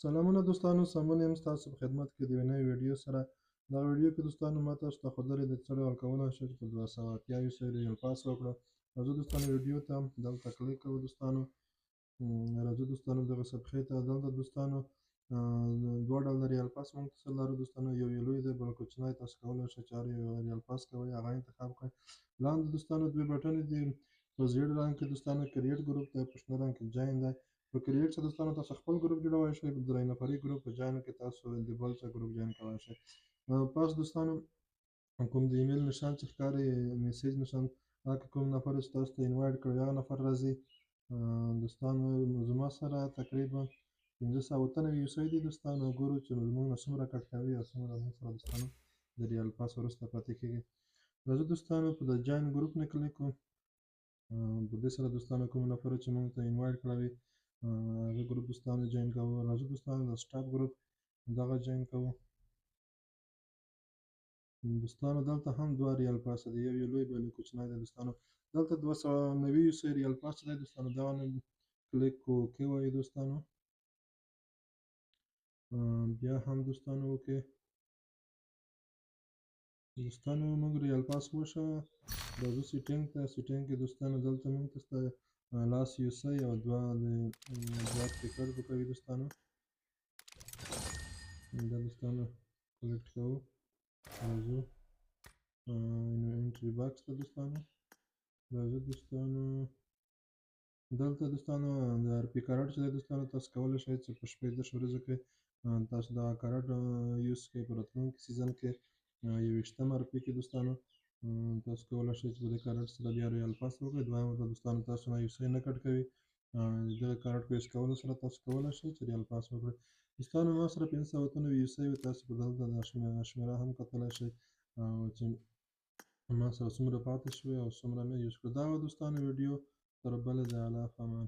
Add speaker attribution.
Speaker 1: سلامونه دوستانو، سمون یم ستاسو په خدمت کې د یوې نوې ویډیو سره. دغه ویډیو کې دوستانو ما تاسو ته ښودلې ده چې څه ډول کولی شئ چې په 280 ریال پاس وکړه. راځو دوستانو ویډیو ته دلته کلیک کوو. دوستانو راځو دوستانو دغه صفحې ته. دلته دوستانو دوه ډوله ریال پاس موږ ته لرو دوستانو. یو یې لوی دی، بل کوچنی. تاسو کولی شئ چې هر یو ریال پاس کوئ هغه انتخاب کړئ. لاندې دوستانو دوې بټنې دي. په زیړ رنګ کې دوستانو کریټ ګروپ دی، په شنه رنګ کې جاین دی. په کریټ سره دوستانو تاسو خپل ګروپ جوړولی شئ. په درې نفري ګروپ په جاین کې تاسو د بل چا ګروپ جاین کولی شئ. پس دوستانو کوم د ایمیل نشان چې ښکاري، میسیج نشان، هغه کوم نفر چې تاسو ته انوایټ کړی هغه نفر راځي. دوستانو زما سره تقریبا 593 یوسۍ دي دوستانو. ګورو چې زموږ نه څومره کټ کوي او څومره موږ سره دوستانو د ریال پاس وروسته پاتې کېږي. راځو دوستانو په د جاین ګروپ نه کلیک کوو. په دې سره دوستانو کوم نفر چې موږ ته انوایټ کړی وي هغه ګروپ دوستانو جاین کوو. راځو دوستانو د سټاپ ګروپ دغه جاین کوو. دوستانو دلته هم دوه ریال پاس دی، یو یې لوی بل یې کوچنی دی. دوستانو دلته 290 یوسۍ ریال پاس دی دوستانو. دغه نه کلیک کوو، اوکې وایو دوستانو. بیا هم دوستانو اوکې. دوستانو موږ ریال پاس وشه. راځو سیټینګ ته. سیټینګ کې دوستانو دلته موږ ته لاس یوسۍ او دوه ټیکټ کوي دوستانو. دا دوستانو کلیکټ کوو. راځو انټري باکس ته دوستانو. راځو دوستانو دلته دوستانو د آر پي کارت چې دی دوستانو تاسو کولی شئ چې په 15 ورځو کې تاسو دغه کارت یوز کړئ. په راتلونکي سیزن کې 21 آر پي کې دوستانو تاسو کولی شئ چې په دې کارت سره بیا ریال پاس وکړئ. دویمه ته دوستانو تاسو نه یوسۍ نه کټ کوي. دغه کارت په یوز کولو سره تاسو کولی شئ چې ریال پاس وکړئ. دوستانو ما سره 593 یوسۍ وي. تاسو په دلته د شمېره هم کتلی شئ چې ما سره څومره پاتې شوې او څومره مې یوز کړه. دا وه دوستانو ویډیو. تر بلې ځایه الله په امان.